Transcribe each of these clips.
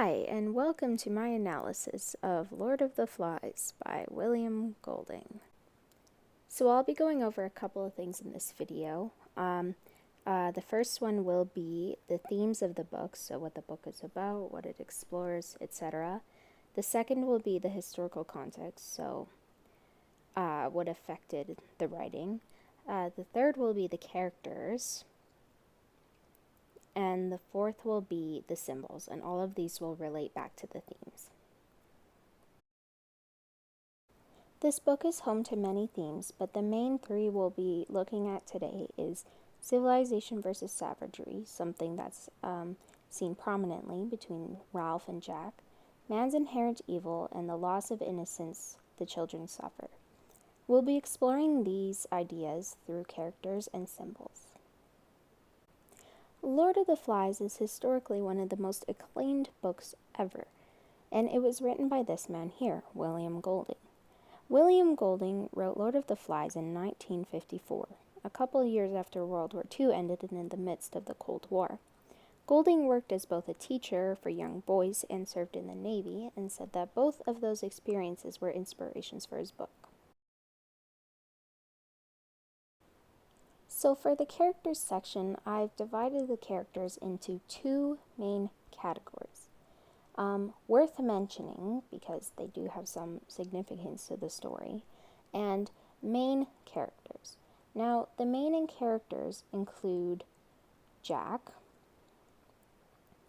Hi, and welcome to my analysis of Lord of the Flies by William Golding. So I'll be going over a couple of things in this video. The first one will be the themes of the book, so what the book is about, what it explores, etc. The second will be the historical context, so what affected the writing. The third will be the characters. And the fourth will be the symbols, and all of these will relate back to the themes. This book is home to many themes, but the main three we'll be looking at today is civilization versus savagery, something that's seen prominently between Ralph and Jack, man's inherent evil, and the loss of innocence the children suffer. We'll be exploring these ideas through characters and symbols. Lord of the Flies is historically one of the most acclaimed books ever, and it was written by this man here, William Golding. William Golding wrote Lord of the Flies in 1954, a couple of years after World War II ended and in the midst of the Cold War. Golding worked as both a teacher for young boys and served in the Navy, and said that both of those experiences were inspirations for his book. So for the characters section, I've divided the characters into two main categories. Worth mentioning, because they do have some significance to the story, and main characters. Now, the main characters include Jack,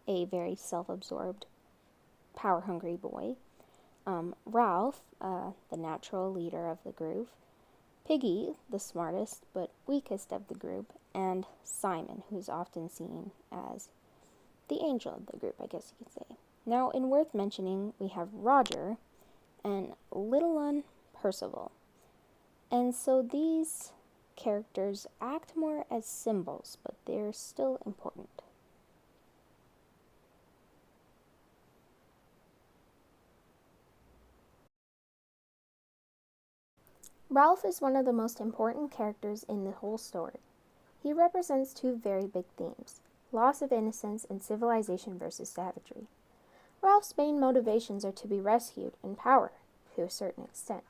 a very self-absorbed, power-hungry boy, Ralph, the natural leader of the group, Piggy, the smartest but weakest of the group, and Simon, who's often seen as the angel of the group, I guess you could say. Now, in worth mentioning, we have Roger and little one Percival. And so these characters act more as symbols, but they're still important. Ralph is one of the most important characters in the whole story. He represents two very big themes: loss of innocence and civilization versus savagery. Ralph's main motivations are to be rescued and power, to a certain extent.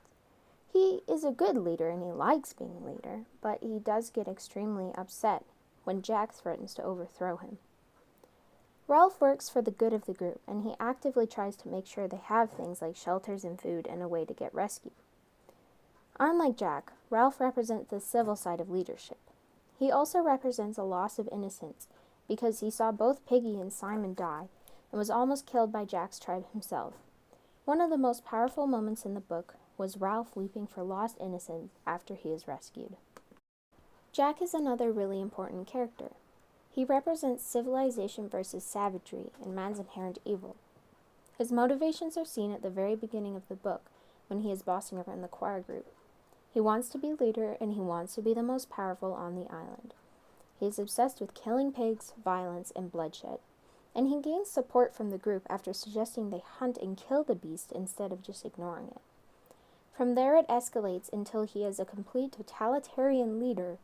He is a good leader and he likes being a leader, but he does get extremely upset when Jack threatens to overthrow him. Ralph works for the good of the group, and he actively tries to make sure they have things like shelters and food and a way to get rescued. Unlike Jack, Ralph represents the civil side of leadership. He also represents a loss of innocence because he saw both Piggy and Simon die and was almost killed by Jack's tribe himself. One of the most powerful moments in the book was Ralph weeping for lost innocence after he is rescued. Jack is another really important character. He represents civilization versus savagery and man's inherent evil. His motivations are seen at the very beginning of the book when he is bossing around the choir group. He wants to be leader and he wants to be the most powerful on the island. He is obsessed with killing pigs, violence, and bloodshed, and he gains support from the group after suggesting they hunt and kill the beast instead of just ignoring it. From there it escalates until he is a complete totalitarian leader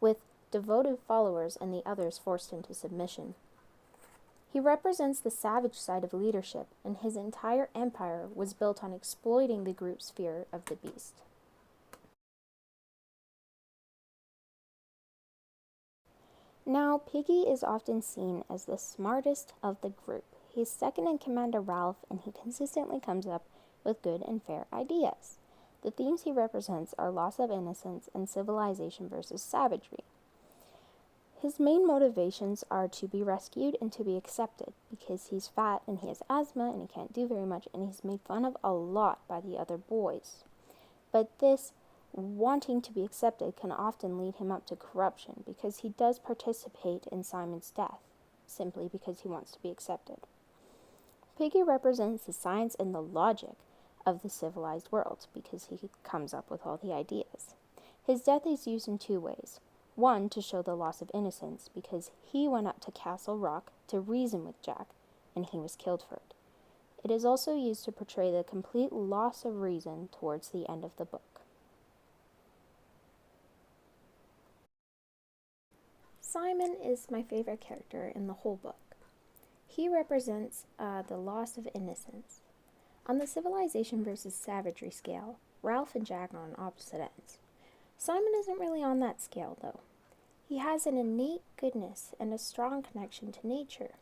with devoted followers and the others forced into submission. He represents the savage side of leadership, and his entire empire was built on exploiting the group's fear of the beast. Now, Piggy is often seen as the smartest of the group. He's second in command to Ralph, and he consistently comes up with good and fair ideas. The themes he represents are loss of innocence and civilization versus savagery. His main motivations are to be rescued and to be accepted, because he's fat and he has asthma and he can't do very much, and he's made fun of a lot by the other boys. But this wanting to be accepted can often lead him up to corruption, because he does participate in Simon's death, simply because he wants to be accepted. Piggy represents the science and the logic of the civilized world, because he comes up with all the ideas. His death is used in two ways. One, to show the loss of innocence, because he went up to Castle Rock to reason with Jack, and he was killed for it. It is also used to portray the complete loss of reason towards the end of the book. Simon is my favorite character in the whole book. he represents the loss of innocence. On the civilization versus savagery scale, Ralph and Jack are on opposite ends. Simon isn't really on that scale, though. He has an innate goodness and a strong connection to nature.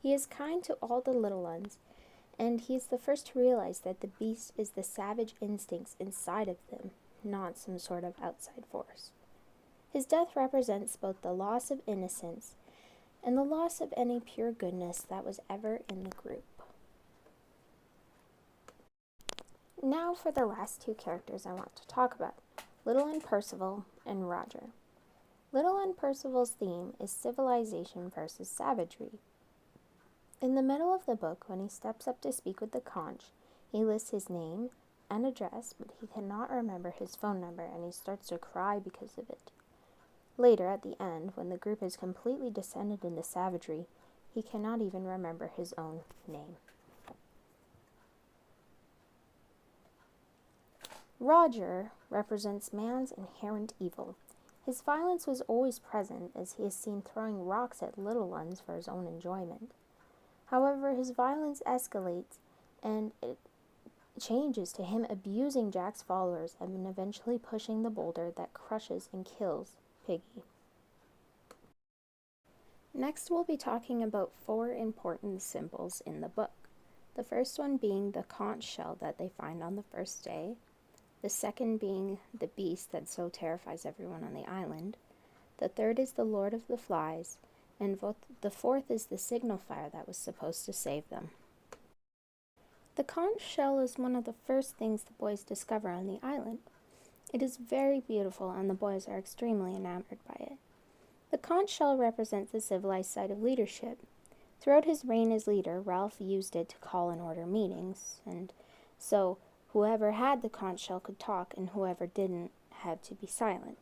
He is kind to all the little ones, and he is the first to realize that the beast is the savage instincts inside of them, not some sort of outside force. His death represents both the loss of innocence and the loss of any pure goodness that was ever in the group. Now for the last two characters I want to talk about, Little and Percival and Roger. Little and Percival's theme is civilization versus savagery. In the middle of the book, when he steps up to speak with the conch, he lists his name and address, but he cannot remember his phone number, and he starts to cry because of it. Later, at the end, when the group has completely descended into savagery, he cannot even remember his own name. Roger represents man's inherent evil. His violence was always present, as he is seen throwing rocks at little ones for his own enjoyment. However, his violence escalates, and it changes to him abusing Jack's followers and eventually pushing the boulder that crushes and kills Piggy. Next, we'll be talking about 4 important symbols in the book. The first one being the conch shell that they find on the first day. The second being the beast that so terrifies everyone on the island. The third is the Lord of the Flies. And the fourth is the signal fire that was supposed to save them. The conch shell is one of the first things the boys discover on the island. It is very beautiful, and the boys are extremely enamored by it. The conch shell represents the civilized side of leadership. Throughout his reign as leader, Ralph used it to call and order meetings, and so whoever had the conch shell could talk, and whoever didn't had to be silent.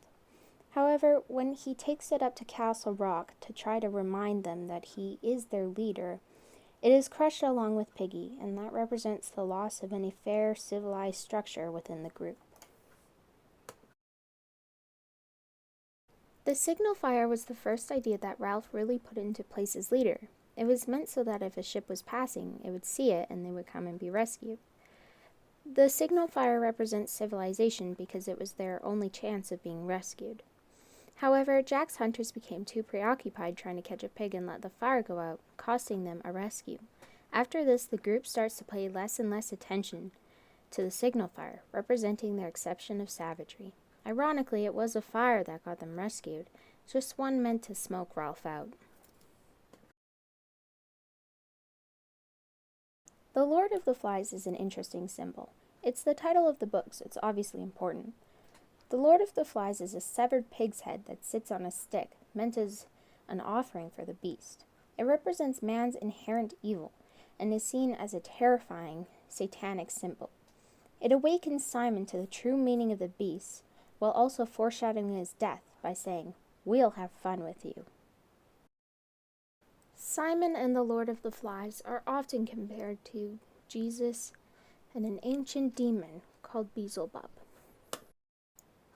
However, when he takes it up to Castle Rock to try to remind them that he is their leader, it is crushed along with Piggy, and that represents the loss of any fair, civilized structure within the group. The signal fire was the first idea that Ralph really put into place as leader. It was meant so that if a ship was passing, it would see it and they would come and be rescued. The signal fire represents civilization because it was their only chance of being rescued. However, Jack's hunters became too preoccupied trying to catch a pig and let the fire go out, costing them a rescue. After this, the group starts to pay less and less attention to the signal fire, representing their exception of savagery. Ironically, it was a fire that got them rescued, just one meant to smoke Ralph out. The Lord of the Flies is an interesting symbol. It's the title of the book, so it's obviously important. The Lord of the Flies is a severed pig's head that sits on a stick, meant as an offering for the beast. It represents man's inherent evil, and is seen as a terrifying, satanic symbol. It awakens Simon to the true meaning of the beast, while also foreshadowing his death by saying, "We'll have fun with you." Simon and the Lord of the Flies are often compared to Jesus and an ancient demon called Beelzebub.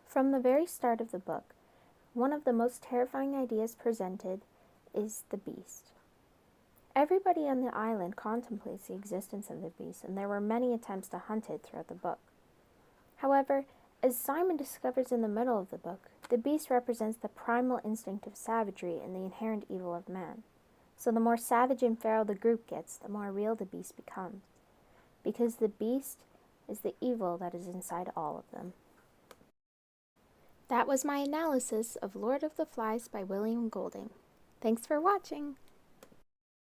From the very start of the book, one of the most terrifying ideas presented is the beast. Everybody on the island contemplates the existence of the beast, and there were many attempts to hunt it throughout the book. However, as Simon discovers in the middle of the book, the beast represents the primal instinct of savagery and the inherent evil of man. So the more savage and feral the group gets, the more real the beast becomes, because the beast is the evil that is inside all of them. That was my analysis of Lord of the Flies by William Golding. Thanks for watching!